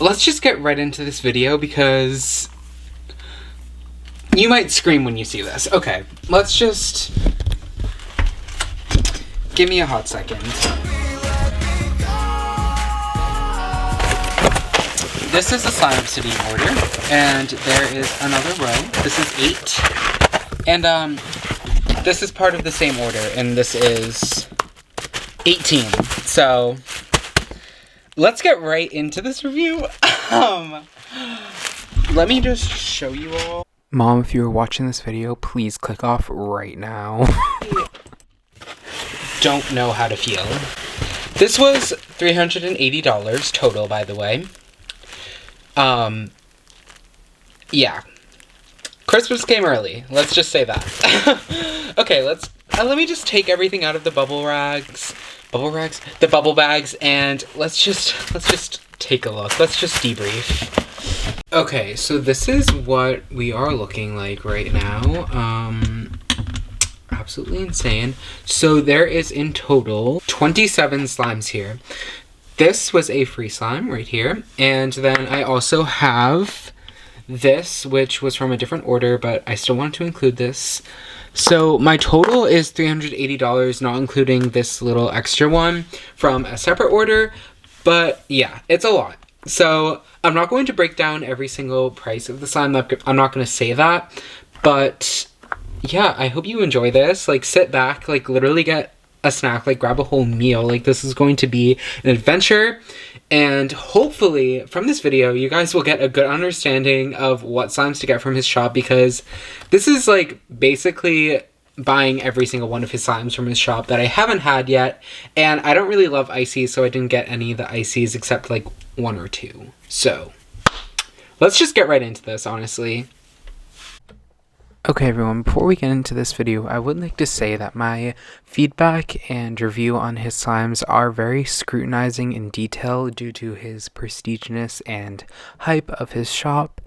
let's just get right into this video because you might scream when you see this. Okay, let's just... Give me a hot second. This is the slime Obsidian order, and there is another row. This is 8. And, this is part of the same order, and this is 18. So, let's get right into this review. Let me just show you all. Mom, if you were watching this video, please click off right now. Don't know how to feel. This was $380 total, by the way. Yeah. Christmas came early. Let's just say that. Okay, let me just take everything out of the bubble bags, and let's just take a look. Let's just debrief. Okay, so this is what we are looking like right now. Absolutely insane. So there is in total 27 slimes here. This was a free slime right here, and then I also have this, which was from a different order, but I still want to include this. So my total is $380, not including this little extra one from a separate order, but yeah, it's a lot. So I'm not going to break down every single price of the slime. I'm not going to say that, but yeah, I hope you enjoy this. Like, sit back, like, literally get a snack, like, grab a whole meal. Like, this is going to be an adventure, and hopefully from this video you guys will get a good understanding of what slimes to get from his shop, because this is like basically buying every single one of his slimes from his shop that I haven't had yet, and I don't really love ices, so I didn't get any of the ices except like 1 or 2. So let's just get right into this, honestly. Okay everyone, before we get into this video, I would like to say that my feedback and review on his slimes are very scrutinizing in detail due to his prestiginess and hype of his shop.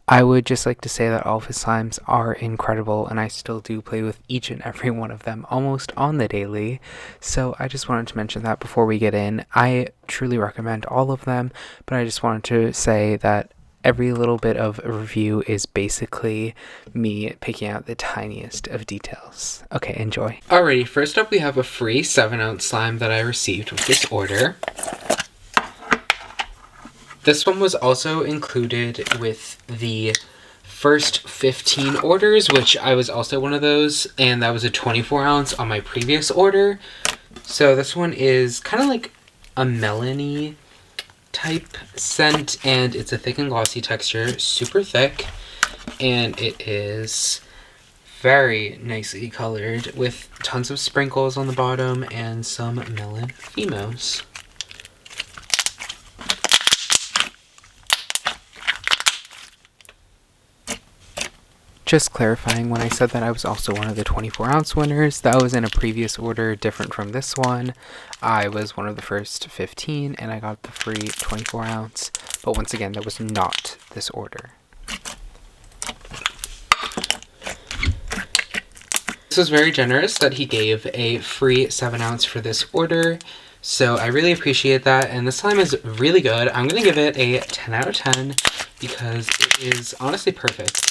I would just like to say that all of his slimes are incredible, and I still do play with each and every one of them almost on the daily. So I just wanted to mention that before we get in. I truly recommend all of them, but I just wanted to say that every little bit of a review is basically me picking out the tiniest of details. Okay, enjoy. Alrighty, first up we have a free 7-ounce slime that I received with this order. This one was also included with the first 15 orders, which I was also one of those, and that was a 24-ounce on my previous order. So this one is kind of like a melon-y type scent, and it's a thick and glossy texture, super thick, and it is very nicely colored with tons of sprinkles on the bottom and some melon phemos. Just clarifying, when I said that I was also one of the 24-ounce winners, that was in a previous order different from this one. I was one of the first 15, and I got the free 24-ounce, but once again, that was not this order. This was very generous that he gave a free 7-ounce for this order, so I really appreciate that, and this slime is really good. I'm going to give it a 10 out of 10 because it is honestly perfect.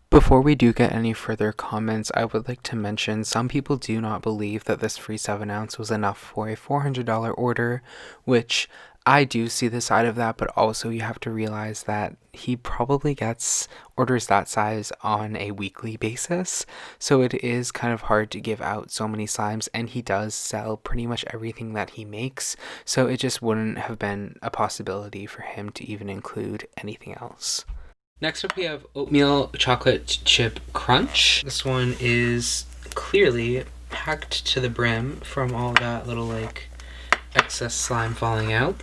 Before we do get any further comments, I would like to mention some people do not believe that this free 7-ounce was enough for a $400 order, which I do see the side of that, but also you have to realize that he probably gets orders that size on a weekly basis, so it is kind of hard to give out so many slimes, and he does sell pretty much everything that he makes, so it just wouldn't have been a possibility for him to even include anything else. Next up we have Oatmeal Chocolate Chip Crunch. This one is clearly packed to the brim from all that little like excess slime falling out.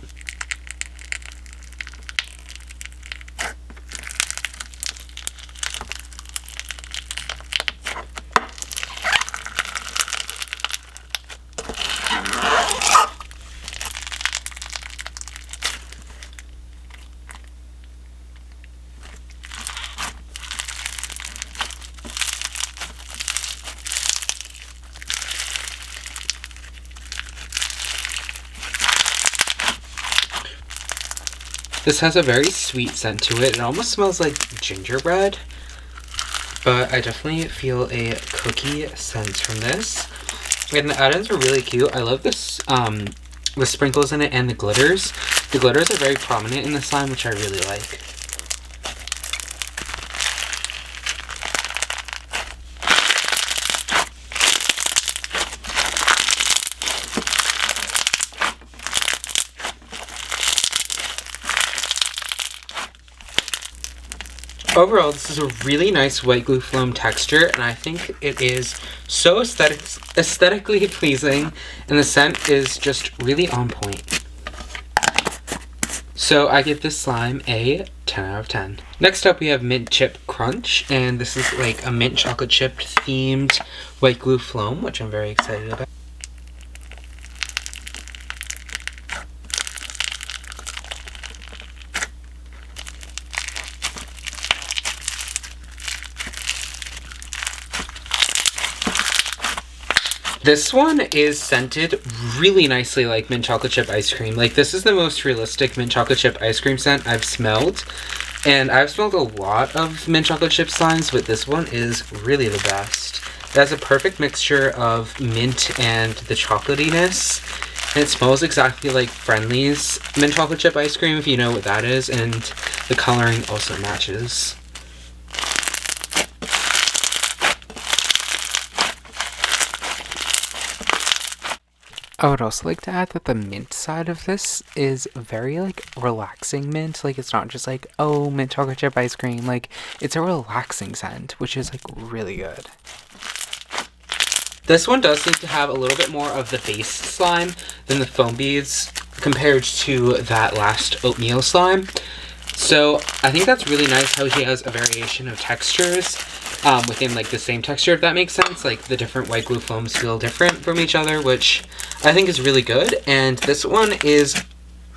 This has a very sweet scent to it. It almost smells like gingerbread, but I definitely feel a cookie scent from this. And the add-ins are really cute. I love this, the sprinkles in it and the glitters. The glitters are very prominent in the slime, which I really like. Overall, this is a really nice white glue foam texture, and I think it is so aesthetically pleasing, and the scent is just really on point. So I give this slime a 10 out of 10. Next up we have Midchip Crunch, and this is like a mint chocolate chip themed white glue foam, which I'm very excited about. This one is scented really nicely like mint chocolate chip ice cream. Like, this is the most realistic mint chocolate chip ice cream scent I've smelled. And I've smelled a lot of mint chocolate chip slimes, but this one is really the best. It has a perfect mixture of mint and the chocolatiness. And it smells exactly like Friendly's mint chocolate chip ice cream, if you know what that is. And the coloring also matches. I would also like to add that the mint side of this is very, like, relaxing mint. Like, it's not just like, oh, mint chocolate chip ice cream. Like, it's a relaxing scent, which is, like, really good. This one does seem to have a little bit more of the base slime than the foam beads compared to that last oatmeal slime. So I think that's really nice how she has a variation of textures within like the same texture, if that makes sense. Like, the different white glue foams feel different from each other, which I think is really good. And this one is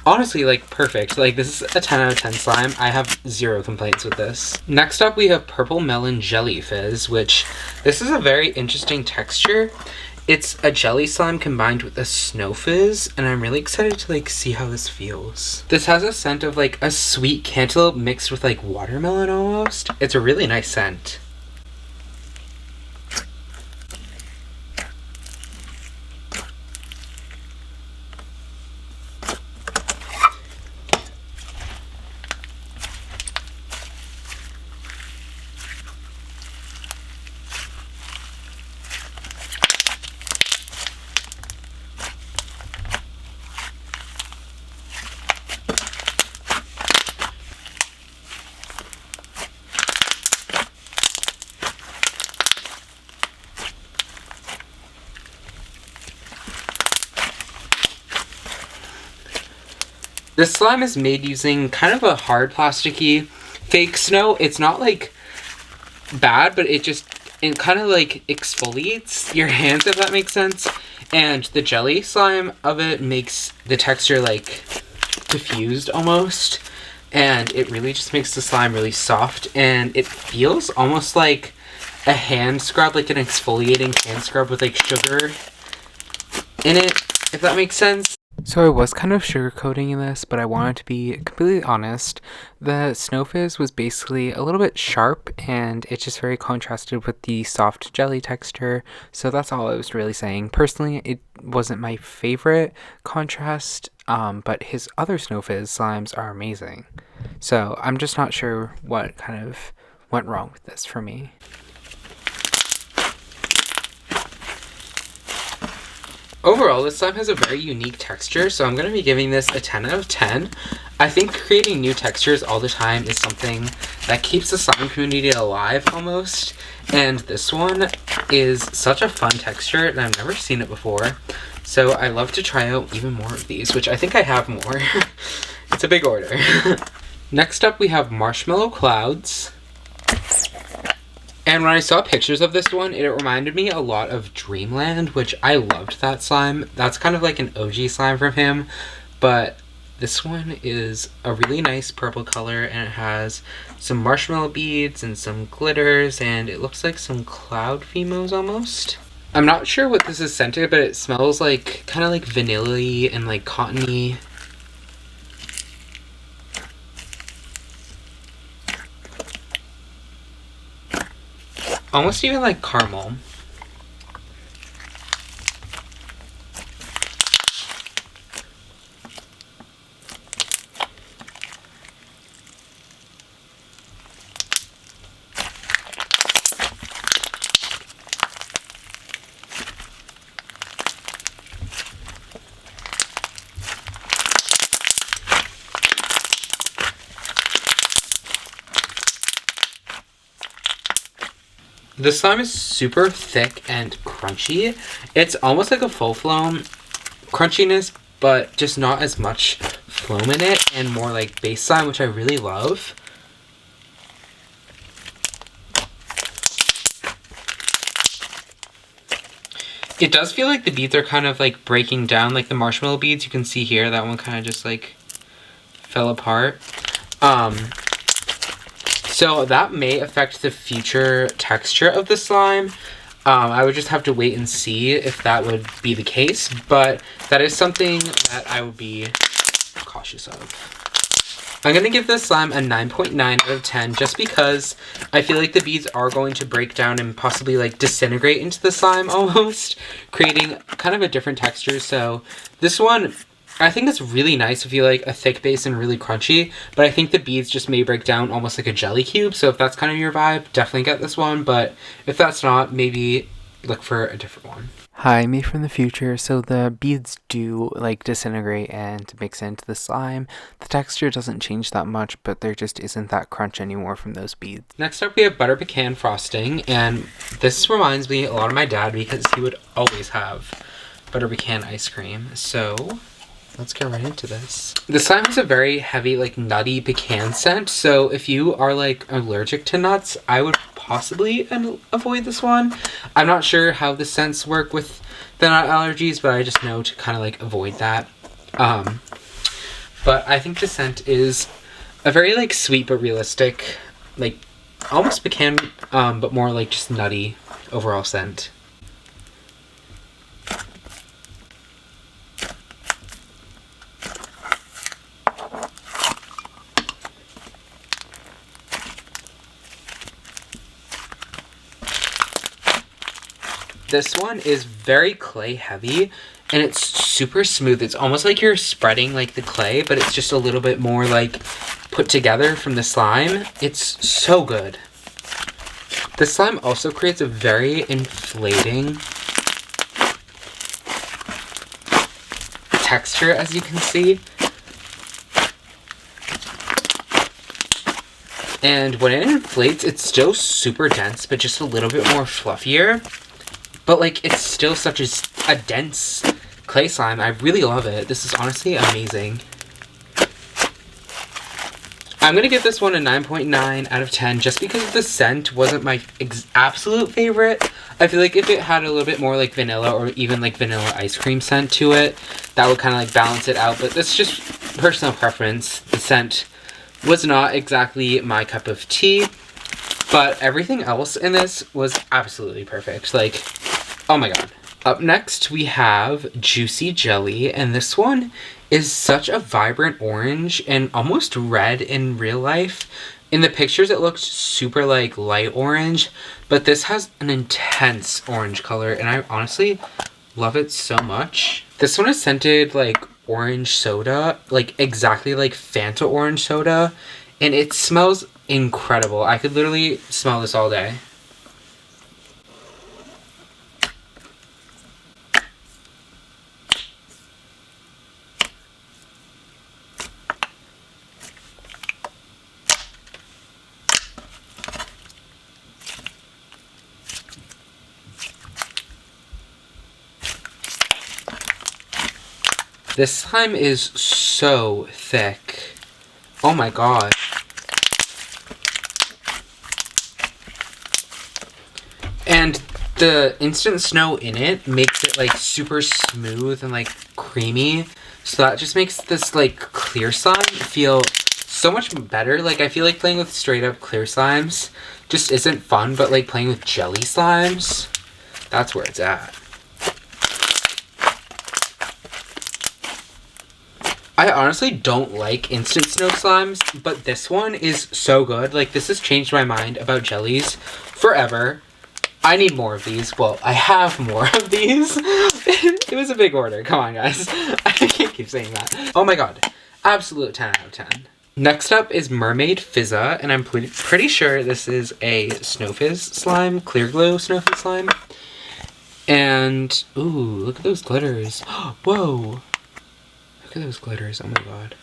honestly like perfect. Like, this is a 10 out of 10 slime. I have zero complaints with this. Next up we have Purple Melon Jellyfish, which this is a very interesting texture. It's a jelly slime combined with a snow fizz, and I'm really excited to like see how this feels. This has a scent of like a sweet cantaloupe mixed with like watermelon almost. It's a really nice scent. This slime is made using kind of a hard plasticky fake snow. It's not like bad, but it kind of like exfoliates your hands, if that makes sense. And the jelly slime of it makes the texture like diffused almost. And it really just makes the slime really soft. And it feels almost like a hand scrub, like an exfoliating hand scrub with like sugar in it, if that makes sense. So I was kind of sugarcoating this, but I wanted to be completely honest. The snow fizz was basically a little bit sharp, and it just very contrasted with the soft jelly texture. So that's all I was really saying. Personally, it wasn't my favorite contrast, but his other snow fizz slimes are amazing. So I'm just not sure what kind of went wrong with this for me. Overall, this slime has a very unique texture, so I'm going to be giving this a 10 out of 10. I think creating new textures all the time is something that keeps the slime community alive almost, and this one is such a fun texture, and I've never seen it before, so I love to try out even more of these, which I think I have more. It's a big order. Next up, we have Marshmallow Clouds. And when I saw pictures of this one, it reminded me a lot of Dreamland, which I loved that slime. That's kind of like an OG slime from him, but this one is a really nice purple color, and it has some marshmallow beads and some glitters, and it looks like some cloud phemos almost. I'm not sure what this is scented, but it smells like kind of like vanilla-y and like cottony. almost even like caramel. The slime is super thick and crunchy. It's almost like a full flown crunchiness, but just not as much foam in it and more like base slime, which I really love. It does feel like the beads are kind of like breaking down, like the marshmallow beads. You can see here, that one kind of just like fell apart. So that may affect the future texture of the slime. I would just have to wait and see if that would be the case, but that is something that I would be cautious of. I'm going to give this slime a 9.9 out of 10 just because I feel like the beads are going to break down and possibly like disintegrate into the slime almost, creating kind of a different texture. So this one, I think it's really nice if you like a thick base and really crunchy, but I think the beads just may break down almost like a jelly cube. So if that's kind of your vibe, definitely get this one. But if that's not, maybe look for a different one. Hi, me from the future. So the beads do like disintegrate and mix into the slime. The texture doesn't change that much, but there just isn't that crunch anymore from those beads. Next up we have butter pecan frosting, and this reminds me a lot of my dad because he would always have butter pecan ice cream. So let's get right into this. The slime has a very heavy, like, nutty pecan scent, so if you are, like, allergic to nuts, I would possibly avoid this one. I'm not sure how the scents work with the nut allergies, but I just know to kind of, like, avoid that. But I think the scent is a very, like, sweet but realistic, like, almost pecan, but more, like, just nutty overall scent. This one is very clay heavy and it's super smooth. It's almost like you're spreading like the clay, but it's just a little bit more like put together from the slime. It's so good. The slime also creates a very inflating texture, as you can see. And when it inflates, it's still super dense, but just a little bit more fluffier. But, like, it's still such a dense clay slime. I really love it. This is honestly amazing. I'm going to give this one a 9.9 out of 10 just because the scent wasn't my absolute favorite. I feel like if it had a little bit more, like, vanilla or even, like, vanilla ice cream scent to it, that would kind of, like, balance it out. But that's just personal preference. The scent was not exactly my cup of tea. But everything else in this was absolutely perfect. Like, oh my god. Up next, we have Juicy Jelly, and this one is such a vibrant orange and almost red in real life. In the pictures, it looks super, like, light orange, but this has an intense orange color, and I honestly love it so much. This one is scented like orange soda, like exactly like Fanta orange soda, and it smells incredible. I could literally smell this all day. This slime is so thick. Oh my god. And the instant snow in it makes it like super smooth and like creamy. So that just makes this like clear slime feel so much better. Like I feel like playing with straight up clear slimes just isn't fun, but like playing with jelly slimes, that's where it's at. I honestly don't like instant snow slimes, but this one is so good. Like, this has changed my mind about jellies forever. I need more of these. Well, I have more of these. It was a big order. Come on, guys. I can't keep saying that. Oh my god. Absolute 10 out of 10. Next up is Mermaid Fizzling, and I'm pretty sure this is a Snow Fizz slime, Clear Glow Snow Fizz slime. And, ooh, look at those glitters. Whoa. Look at those glitters. Oh my god.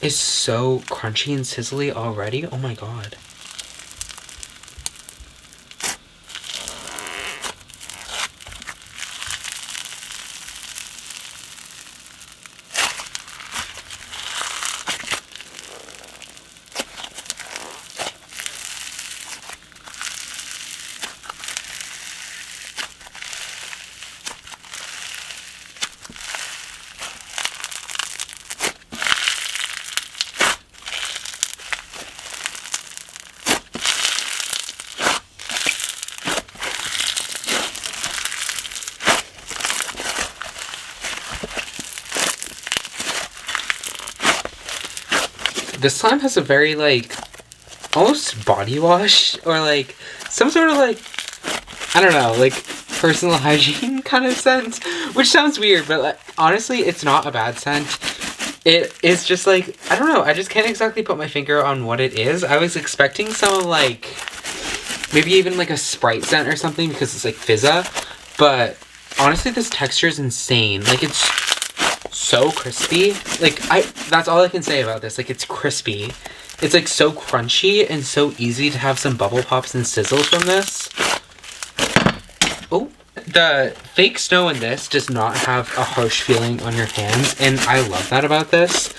It's so crunchy and sizzly already. Oh my god. This slime has a very, like, almost body wash, or, like, some sort of, like, I don't know, like, personal hygiene kind of scent, which sounds weird, but, like, honestly, it's not a bad scent. It is just, like, I don't know, I just can't exactly put my finger on what it is. I was expecting some, like, maybe even, like, a Sprite scent or something, because it's, like, fizza, but honestly, this texture is insane. Like, it's so crispy. Like, that's all I can say about this. Like, it's crispy. It's, like, so crunchy and so easy to have some bubble pops and sizzles from this. Oh, the fake snow in this does not have a harsh feeling on your hands, and I love that about this.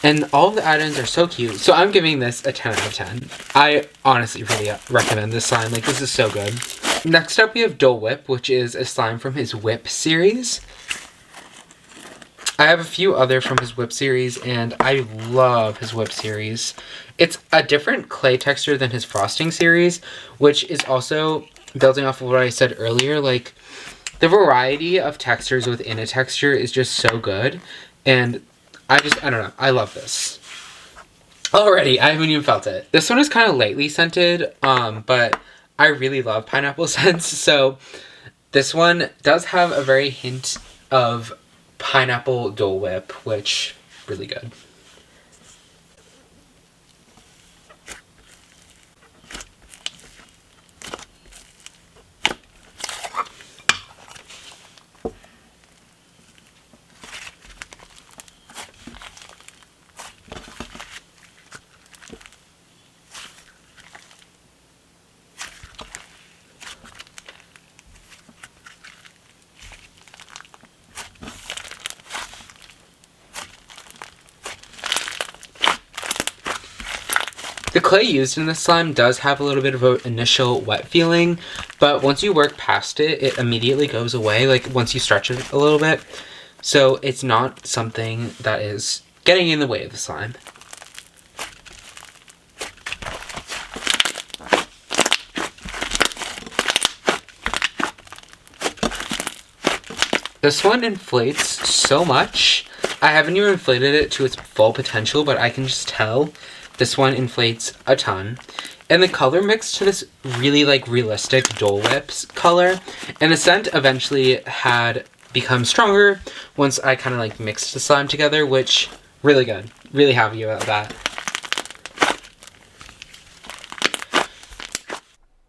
And all of the add-ins are so cute. So I'm giving this a 10 out of 10. I honestly really recommend this slime. Like, this is so good. Next up, we have Dole Whip, which is a slime from his Whip series. I have a few other from his Whip series, and I love his Whip series. It's a different clay texture than his Frosting series, which is also, building off of what I said earlier, like, the variety of textures within a texture is just so good, and I don't know, I love this. Already, I haven't even felt it. This one is kind of lightly scented, but I really love pineapple scents, so this one does have a very hint of pineapple Dole Whip, which really good. The clay used in this slime does have a little bit of an initial wet feeling, but once you work past it, it immediately goes away, like once you stretch it a little bit. So it's not something that is getting in the way of the slime. This one inflates so much. I haven't even inflated it to its full potential, but I can just tell this one inflates a ton. And the color mix to this really, like, realistic Dole Whip's color. And the scent eventually had become stronger once I kind of, like, mixed the slime together, which, really good. Really happy about that.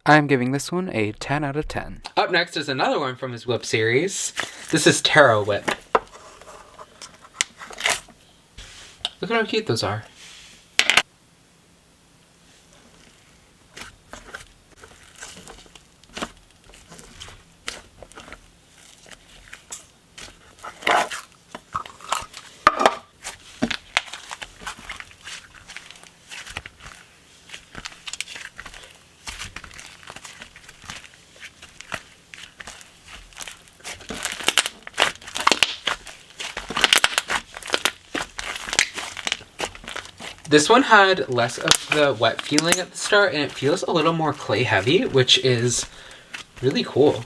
I'm giving this one a 10 out of 10. Up next is another one from his Whip series. This is Taro Whip. Look at how cute those are. This one had less of the wet feeling at the start, and it feels a little more clay heavy, which is really cool.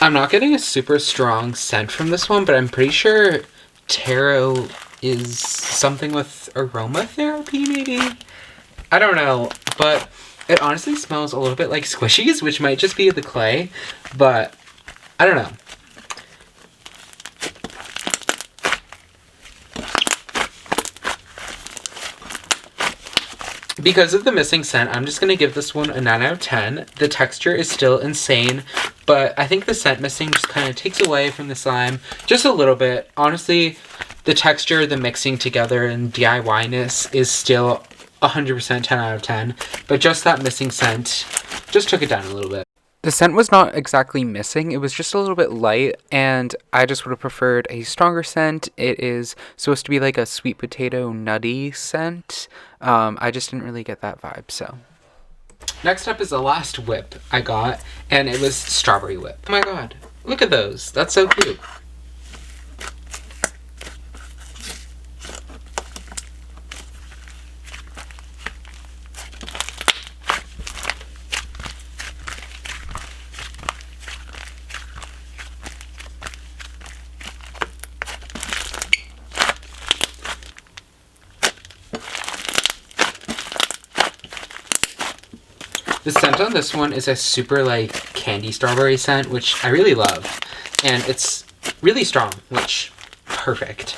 I'm not getting a super strong scent from this one, but I'm pretty sure taro is something with aromatherapy, maybe? I don't know, but it honestly smells a little bit like squishies, which might just be the clay, but I don't know. Because of the missing scent, I'm just going to give this one a 9 out of 10. The texture is still insane, but I think the scent missing just kind of takes away from the slime just a little bit. Honestly, the texture, the mixing together, and DIY-ness is still 100% 10 out of 10, but just that missing scent just took it down a little bit. The scent was not exactly missing, it was just a little bit light, and I just would have preferred a stronger scent. It is supposed to be like a sweet potato nutty scent. I just didn't really get that vibe, so. Next up is the last whip I got, and it was strawberry whip. Oh my god, look at those. That's so cute. The scent on this one is a super, like, candy strawberry scent, which I really love. And it's really strong, which, perfect.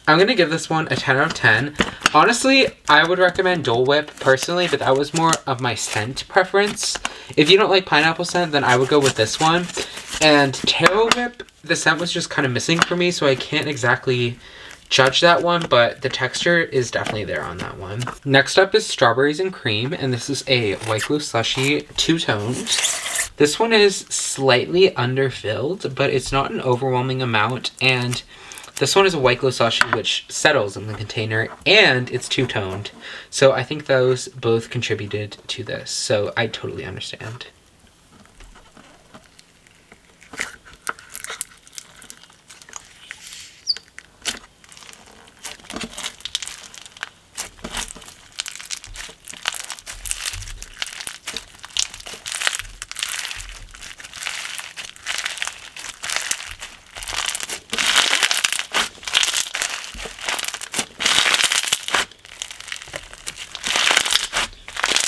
I'm going to give this one a 10 out of 10. Honestly, I would recommend Dole Whip personally, but that was more of my scent preference. If you don't like pineapple scent, then I would go with this one. And Taro Whip, the scent was just kind of missing for me, so I can't exactly judge that one, but the texture is definitely there on that one. Next up is Strawberries and Cream, and this is a White Glue Slushie two-toned. This one is slightly underfilled, but it's not an overwhelming amount, and this one is a White Glue Slushie which settles in the container, and it's two-toned. So I think those both contributed to this, so I totally understand.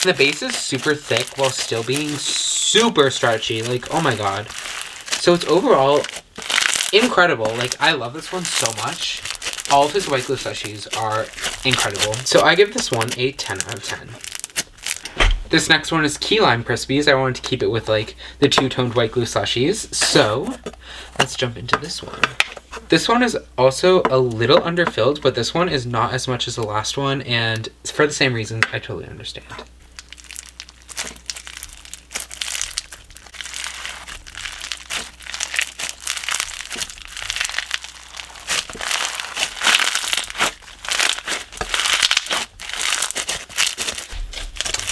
The base is super thick while still being super stretchy. Like, oh my god. So it's overall incredible. Like, I love this one so much. All of his White Glue Slushies are incredible. So I give this one a 10 out of 10. This next one is Key Lime Crispies. I wanted to keep it with, like, the two-toned White Glue Slushies. So let's jump into this one. This one is also a little underfilled, but this one is not as much as the last one, and for the same reasons, I totally understand.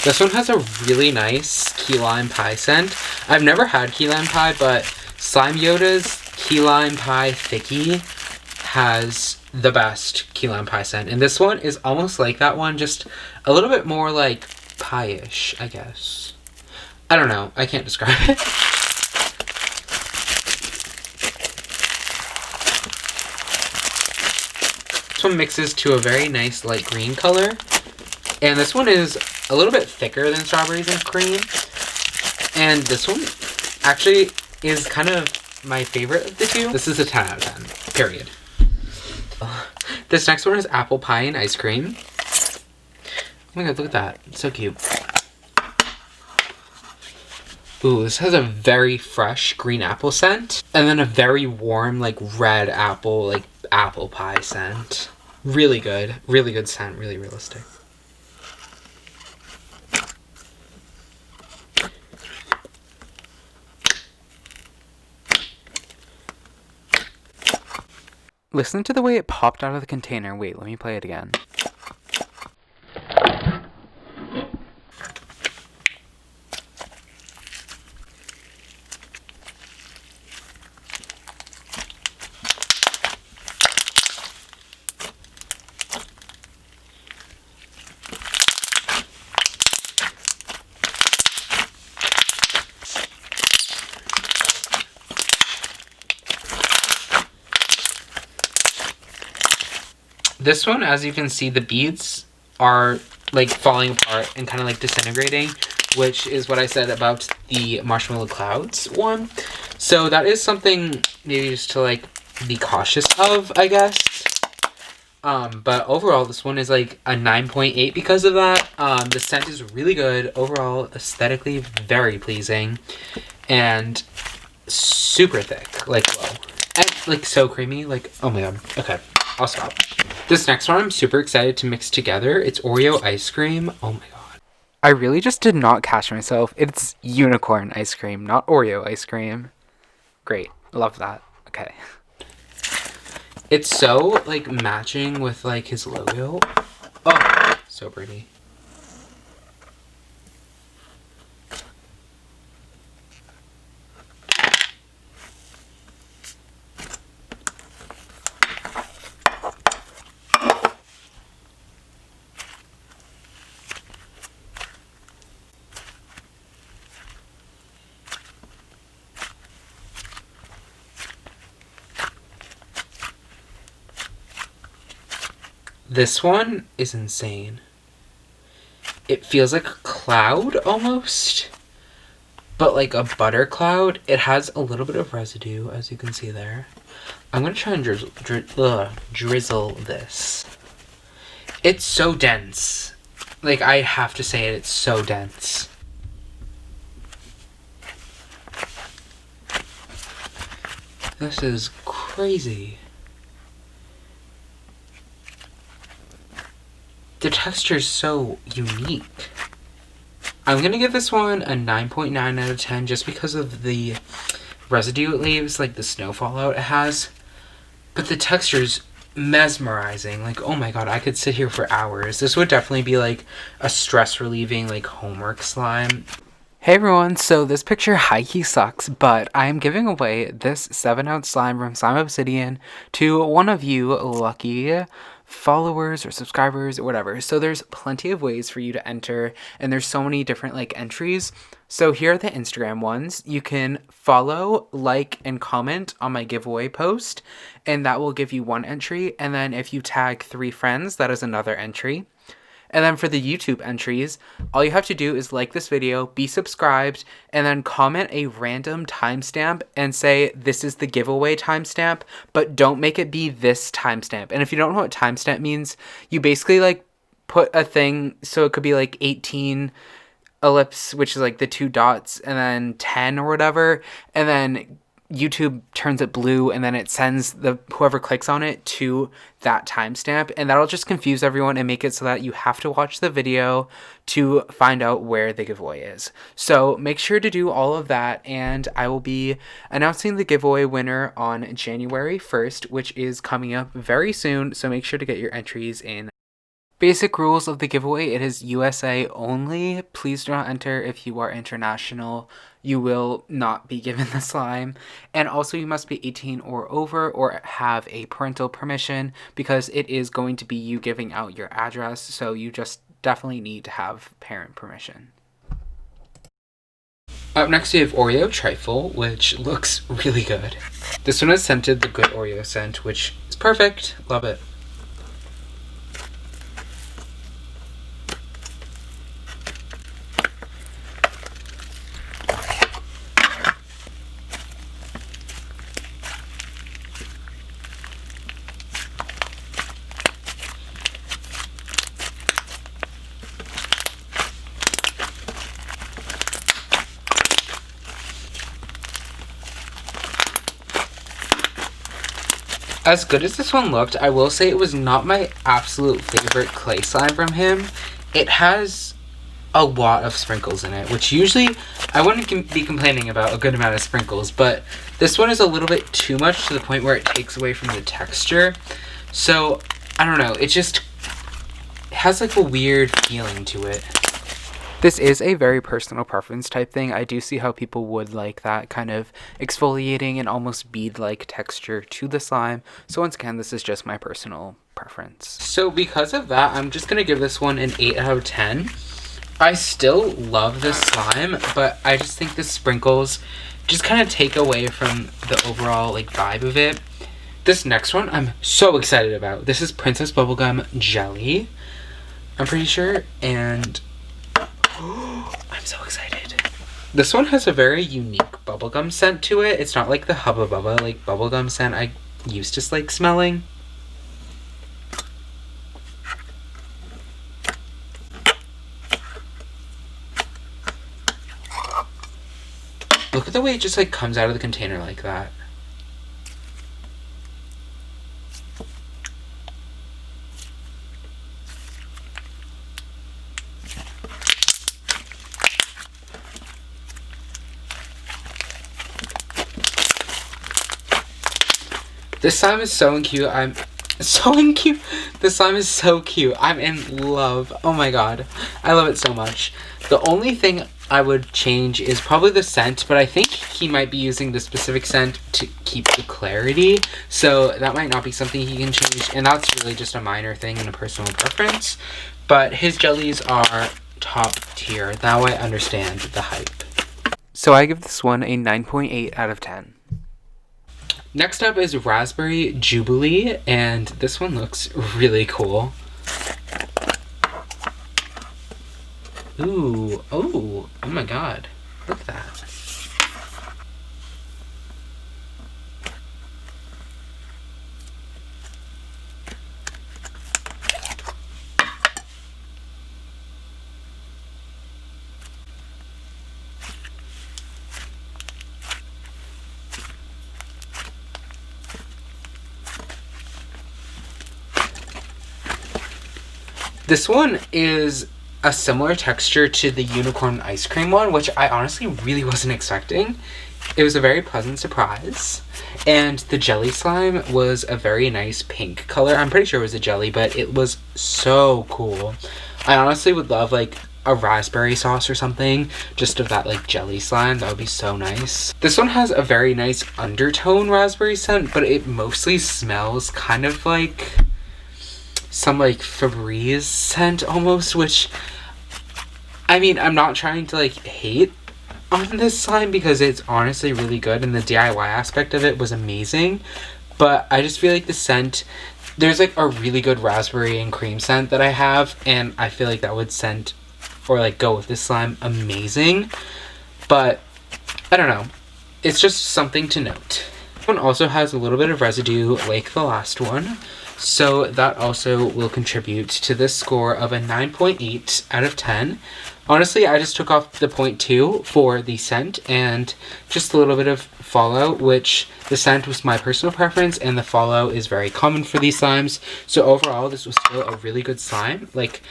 This one has a really nice key lime pie scent. I've never had key lime pie, but Slime Yoda's key lime pie thickie has the best key lime pie scent. And this one is almost like that one, just a little bit more like pie-ish, I guess. I don't know. I can't describe it. This one mixes to a very nice light green color. And this one is a little bit thicker than Strawberries and Cream. And this one actually is kind of my favorite of the two. This is a 10 out of 10, period. This next one is Apple Pie and Ice Cream. Oh my god, look at that. It's so cute. Ooh, this has a very fresh green apple scent. And then a very warm, like, red apple, like, apple pie scent. Really good. Really good scent. Really realistic. Listen to the way it popped out of the container. Wait, let me play it again. This one, as you can see, the beads are like falling apart and kind of like disintegrating, which is what I said about the Marshmallow Clouds one. So that is something maybe just to like be cautious of, I guess. But overall, this one is like a 9.8 because of that. The scent is really good. Overall, aesthetically very pleasing. And super thick. Like, whoa. And like so creamy. Like, oh my god. Okay, I'll stop. This next one I'm super excited to mix together. It's Oreo ice cream. Oh my god. I really just did not catch myself. It's unicorn ice cream, not Oreo ice cream. Great. Love that. Okay. It's so, like, matching with, like, his logo. Oh, so pretty. This one is insane. It feels like a cloud almost, but like a butter cloud. It has a little bit of residue, as you can see there. I'm gonna try and drizzle this. It's so dense. Like, I have to say it, it's so dense. This is crazy. The texture is so unique. I'm gonna give this one a 9.9 out of 10 just because of the residue it leaves, like the snow fallout it has. But the texture's mesmerizing. Like, oh my god, I could sit here for hours. This would definitely be like a stress relieving, like, homework slime. Hey everyone, so this picture high-key sucks, but I am giving away this 7-ounce slime from Slime Obsidian to one of you lucky followers or subscribers or whatever. So there's plenty of ways for you to enter, and there's so many different like entries. So here are the Instagram ones. You can follow, like, and comment on my giveaway post, and that will give you one entry. And then if you tag 3 friends, that is another entry. And then for the YouTube entries, all you have to do is like this video, be subscribed, and then comment a random timestamp and say this is the giveaway timestamp, but don't make it be this timestamp. And if you don't know what timestamp means, you basically like put a thing, so it could be like 18 ellipse, which is like the 2 dots, and then 10 or whatever, and then YouTube turns it blue, and then it sends the whoever clicks on it to that timestamp, and that'll just confuse everyone and make it so that you have to watch the video to find out where the giveaway is. So make sure to do all of that, and I will be announcing the giveaway winner on January 1st, which is coming up very soon, so make sure to get your entries in. Basic rules of the giveaway: it is USA only. Please do not enter if you are international. You will not be given the slime. And also you must be 18 or over or have a parental permission, because it is going to be you giving out your address, so you just definitely need to have parent permission. Up next we have Oreo Trifle, which looks really good. This one is scented the Good Oreo scent, which is perfect. Love it. As good as this one looked, I will say it was not my absolute favorite clay slime from him. It has a lot of sprinkles in it, which usually I wouldn't be complaining about a good amount of sprinkles, but this one is a little bit too much to the point where it takes away from the texture. So, I don't know, it just has like a weird feeling to it. This is a very personal preference type thing. I do see how people would like that kind of exfoliating and almost bead-like texture to the slime. So once again, this is just my personal preference. So because of that, I'm just going to give this one an 8 out of 10. I still love this slime, but I just think the sprinkles just kind of take away from the overall like vibe of it. This next one I'm so excited about. This is Princess Bubblegum Jelly, I'm pretty sure, and I'm so excited. This one has a very unique bubblegum scent to it. It's not like the Hubba Bubba like bubblegum scent I used to like smelling. Look at the way it just like comes out of the container like that. This slime is so cute. This slime is so cute. I'm in love. Oh my god. I love it so much. The only thing I would change is probably the scent, but I think he might be using the specific scent to keep the clarity, so that might not be something he can change, and that's really just a minor thing and a personal preference. But his jellies are top tier. Now I understand the hype. So I give this one a 9.8 out of 10. Next up is Raspberry Jubilee, and this one looks really cool. Ooh, oh my god. Look at that. This one is a similar texture to the unicorn ice cream one, which I honestly really wasn't expecting. It was a very pleasant surprise. And the jelly slime was a very nice pink color. I'm pretty sure it was a jelly, but it was so cool. I honestly would love like a raspberry sauce or something just of that like jelly slime. That would be so nice. This one has a very nice undertone raspberry scent, but it mostly smells kind of like some like Febreze scent almost, which I mean, I'm not trying to like hate on this slime because it's honestly really good and the DIY aspect of it was amazing, but I just feel like the scent, there's like a really good raspberry and cream scent that I have, and I feel like that would scent or like go with this slime amazing, but I don't know, it's just something to note. This one also has a little bit of residue like the last one, so that also will contribute to this score of a 9.8 out of 10. Honestly, I just took off the 0.2 for the scent and just a little bit of fallout, which the scent was my personal preference and the fallout is very common for these slimes. So overall, this was still a really good slime. Like,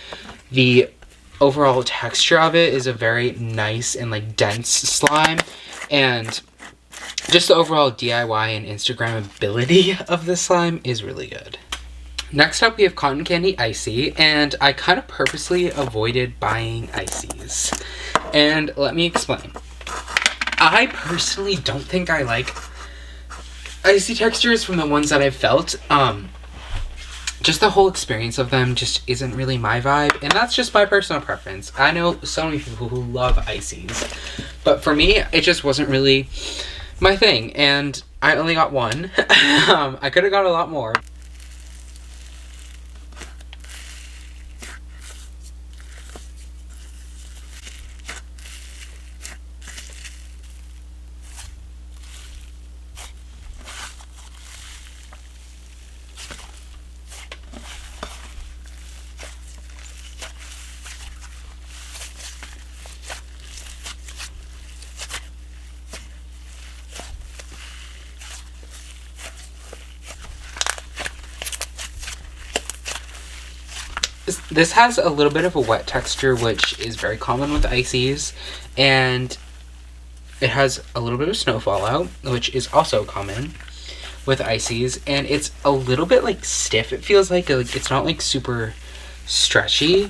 the overall texture of it is a very nice and like dense slime, and just the overall DIY and Instagrammability of this slime is really good. Next up, we have Cotton Candy Icy, and I kind of purposely avoided buying ices. And let me explain. I personally don't think I like icy textures from the ones that I've felt. Just the whole experience of them just isn't really my vibe, and that's just my personal preference. I know so many people who love ices, but for me, it just wasn't really my thing, and I only got one. I could have got a lot more. This has a little bit of a wet texture, which is very common with ices, and it has a little bit of snow fallout, which is also common with ices, and it's a little bit like stiff. It feels like it's not like super stretchy.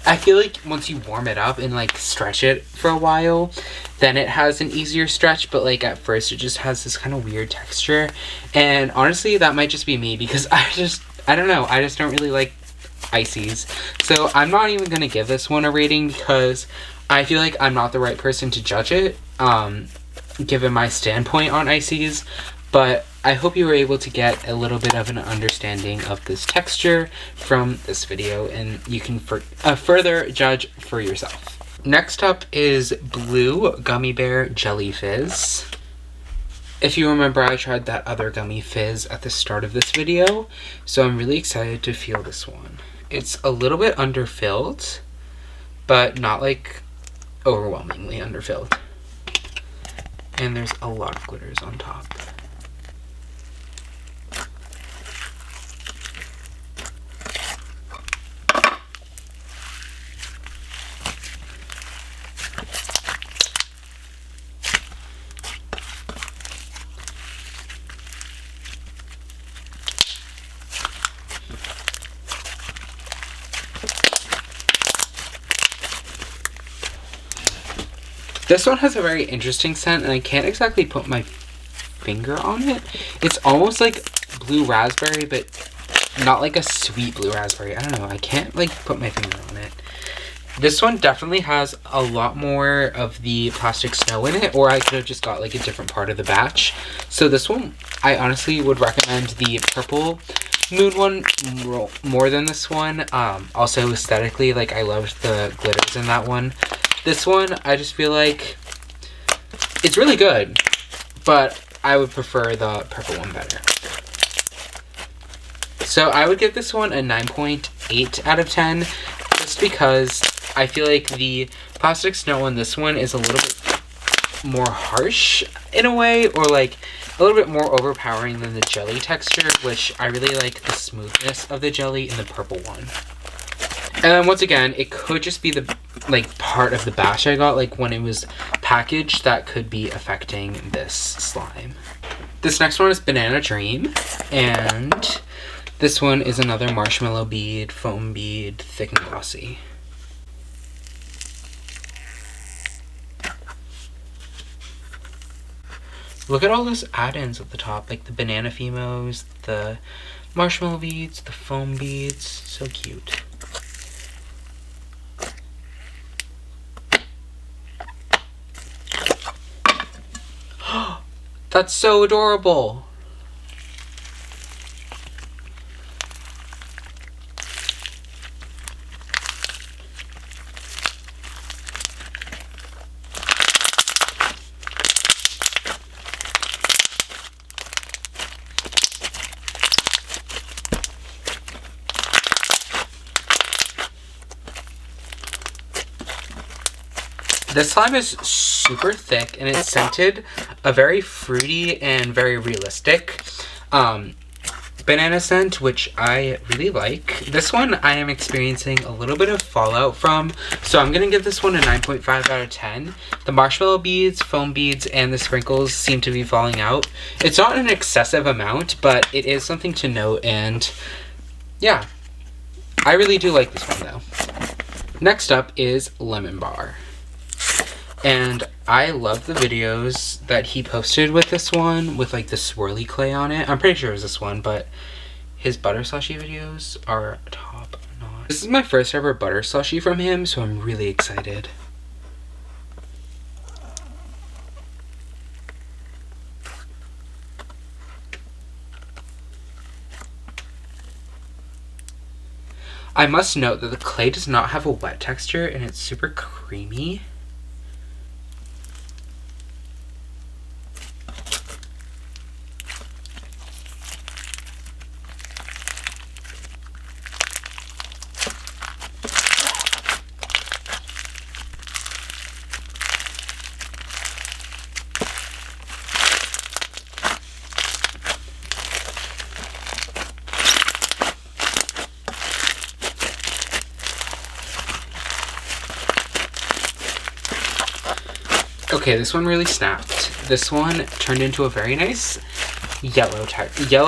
I feel like once you warm it up and like stretch it for a while, then it has an easier stretch, but like at first it just has this kind of weird texture, and honestly that might just be me because I don't know, I just don't really like ices. So I'm not even gonna give this one a rating because I feel like I'm not the right person to judge it, given my standpoint on ices. But I hope you were able to get a little bit of an understanding of this texture from this video, and you can further judge for yourself. Next up is Blue Gummy Bear Jelly Fizz. If you remember, I tried that other gummy fizz at the start of this video, so I'm really excited to feel this one. It's a little bit underfilled, but not like overwhelmingly underfilled. And there's a lot of glitters on top. This one has a very interesting scent, and I can't exactly put my finger on it. It's almost like blue raspberry, but not like a sweet blue raspberry. I don't know. I can't like put my finger on it. This one definitely has a lot more of the plastic snow in it, or I could have just got like a different part of the batch. So this one, I honestly would recommend the purple moon one more than this one. Also aesthetically, like I loved the glitters in that one. This one, I just feel like it's really good, but I would prefer the purple one better. So I would give this one a 9.8 out of 10, just because I feel like the plastic snow on this one is a little bit more harsh in a way, or like a little bit more overpowering than the jelly texture, which I really like the smoothness of the jelly in the purple one. And then once again, it could just be the like part of the batch I got, like when it was packaged, that could be affecting this slime. This next one is Banana Dream, and this one is another marshmallow bead, foam bead, thick and glossy. Look at all those add-ins at the top, like the banana fimos, the marshmallow beads, the foam beads, so cute. That's so adorable. This slime is super thick, and it's scented a very fruity and very realistic banana scent, which I really like. This one I am experiencing a little bit of fallout from, so I'm gonna give this one a 9.5 out of 10. The marshmallow beads, foam beads, and the sprinkles seem to be falling out. It's not an excessive amount, but it is something to note, and yeah, I really do like this one though. Next up is Lemon Bar. And I love the videos that he posted with this one, with like the swirly clay on it. I'm pretty sure it was this one, but his butter slushy videos are top notch. This is my first ever butter slushy from him, so I'm really excited. I must note that the clay does not have a wet texture, and it's super creamy. Okay, this one really snapped. This one turned into a very nice yellow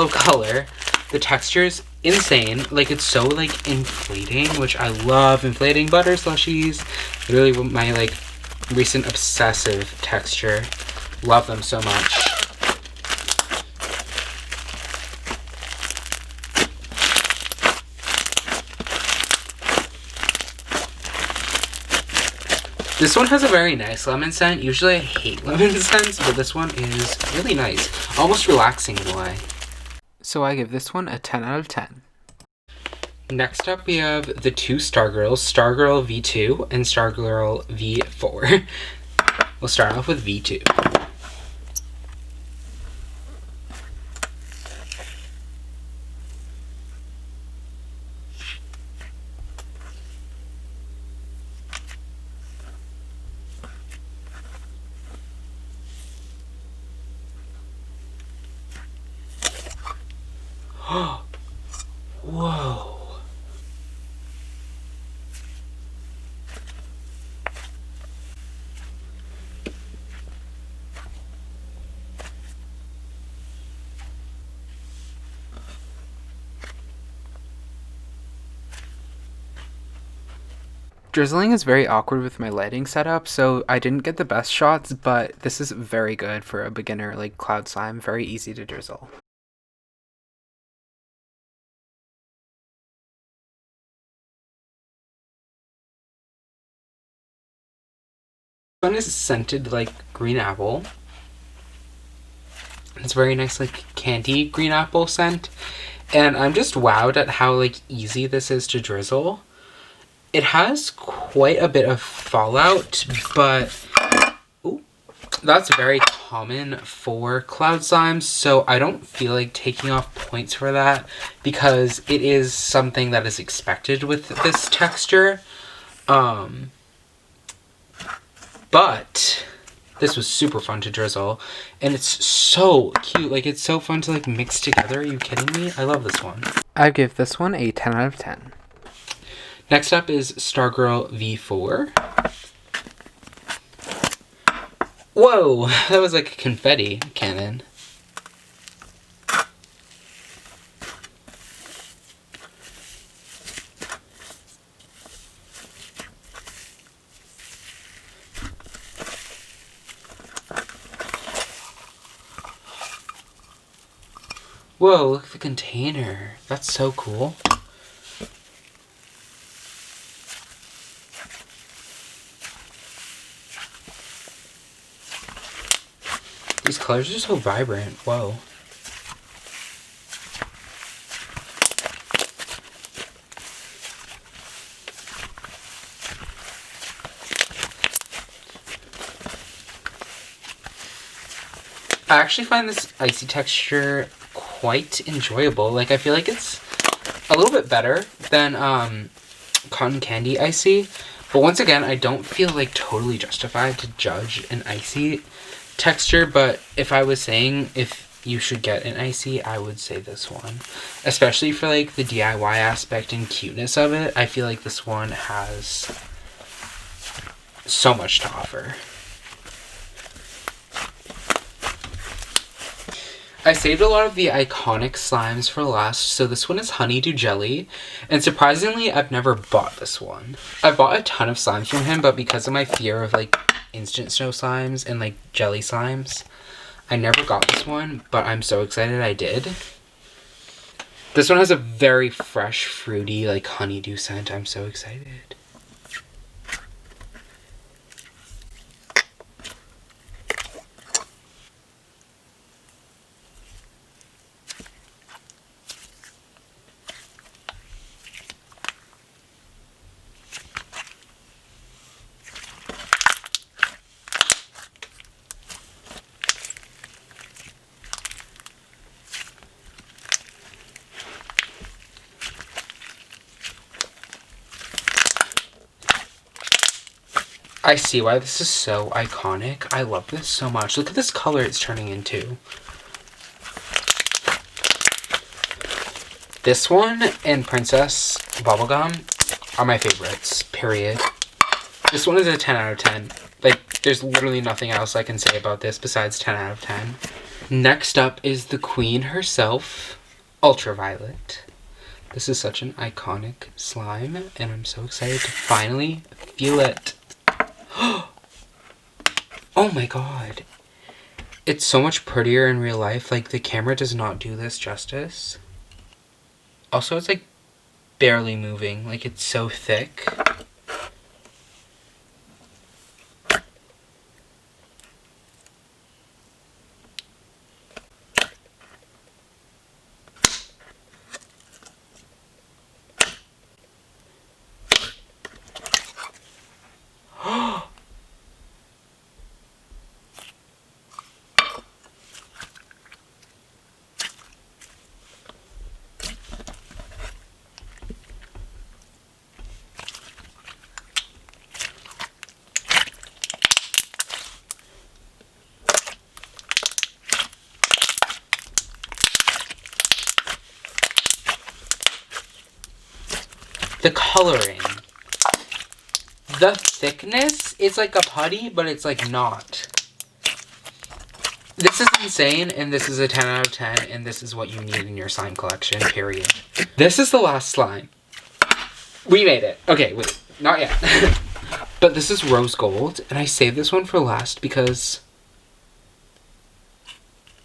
color. The texture's insane. Like, it's so like inflating, which I love inflating butter slushies. Literally my like recent obsessive texture. Love them so much. This one has a very nice lemon scent. Usually I hate lemon scents, but this one is really nice. Almost relaxing in a way. So I give this one a 10 out of 10. Next up, we have the two Stargirls, Stargirl V2 and Stargirl V4. We'll start off with V2. Whoa. Drizzling is very awkward with my lighting setup, so I didn't get the best shots, but this is very good for a beginner like cloud slime, very easy to drizzle. This one is scented like green apple. It's very nice like candy green apple scent. And I'm just wowed at how like easy this is to drizzle. It has quite a bit of fallout, but ooh, that's very common for cloud slimes, so I don't feel like taking off points for that because it is something that is expected with this texture. But this was super fun to drizzle, and it's so cute. Like, it's so fun to like mix together. Are you kidding me? I love this one. I give this one a 10 out of 10. Next up is Stargirl V4. Whoa, that was like a confetti cannon. Whoa, look at the container. That's so cool. These colors are so vibrant. Whoa. I actually find this icy texture quite enjoyable. Like, I feel like it's a little bit better than cotton candy icy. But once again, I don't feel like totally justified to judge an icy texture, but if I was saying if you should get an icy, I would say this one. Especially for like the DIY aspect and cuteness of it, I feel like this one has so much to offer. I saved a lot of the iconic slimes for last, so this one is Honeydew Jelly, and surprisingly, I've never bought this one. I've bought a ton of slimes from him, but because of my fear of like instant snow slimes and like jelly slimes, I never got this one, but I'm so excited I did. This one has a very fresh, fruity, like honeydew scent. I'm so excited. I see why this is so iconic. I love this so much. Look at this color it's turning into. This one and Princess Bubblegum are my favorites, period. This one is a 10 out of 10. Like, there's literally nothing else I can say about this besides 10 out of 10. Next up is the queen herself, Ultraviolet. This is such an iconic slime, and I'm so excited to finally feel it. Oh my god. It's so much prettier in real life. Like, the camera does not do this justice. Also, it's like barely moving. Like, it's so thick. The coloring. The thickness is like a putty, but it's like not. This is insane, and this is a 10 out of 10, and this is what you need in your slime collection, period. This is the last slime. We made it. Okay, wait, not yet. But this is rose gold, and I saved this one for last because...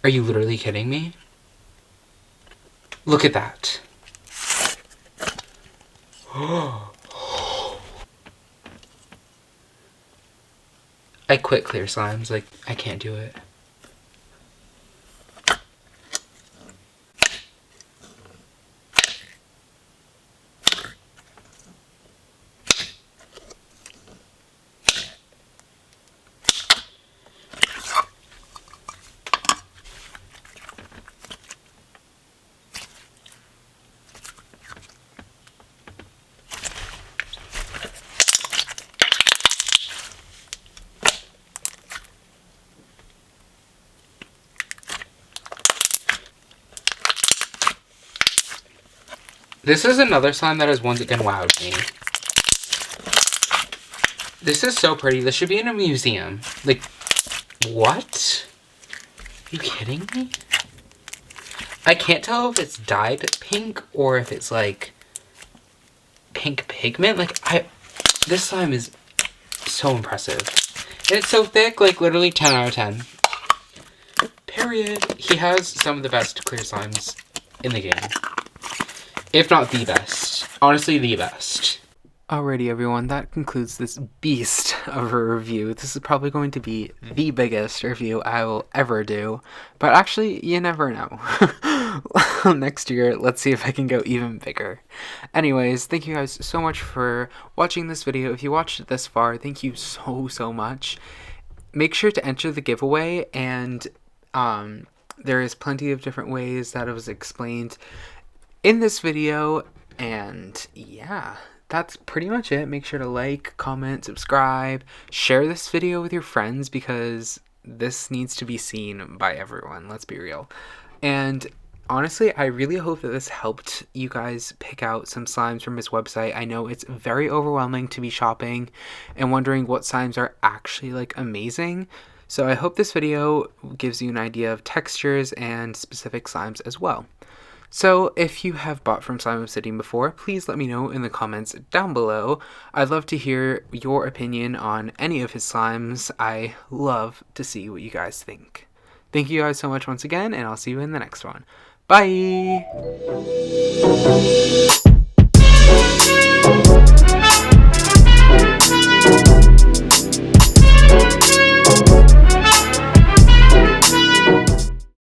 Are you literally kidding me? Look at that. I quit clear slimes, like, I can't do it. This is another slime that has once again wowed me. This is so pretty. This should be in a museum. Like, what? Are you kidding me? I can't tell if it's dyed pink or if it's like pink pigment. Like, this slime is so impressive. And it's so thick, like literally 10 out of 10. Period. He has some of the best clear slimes in the game. If not the best. Honestly, the best. Alrighty, everyone, that concludes this beast of a review. This is probably going to be the biggest review I will ever do. But actually, you never know. Next year, let's see if I can go even bigger. Anyways, thank you guys so much for watching this video. If you watched it this far, thank you so much. Make sure to enter the giveaway, and there is plenty of different ways that it was explained in this video, and yeah, that's pretty much it. Make sure to like, comment, subscribe, share this video with your friends because this needs to be seen by everyone, let's be real. And honestly, I really hope that this helped you guys pick out some slimes from his website. I know it's very overwhelming to be shopping and wondering what slimes are actually like amazing. So I hope this video gives you an idea of textures and specific slimes as well. So if you have bought from Slime Obsidian before, please let me know in the comments down below. I'd love to hear your opinion on any of his slimes. I love to see what you guys think. Thank you guys so much once again, and I'll see you in the next one. Bye!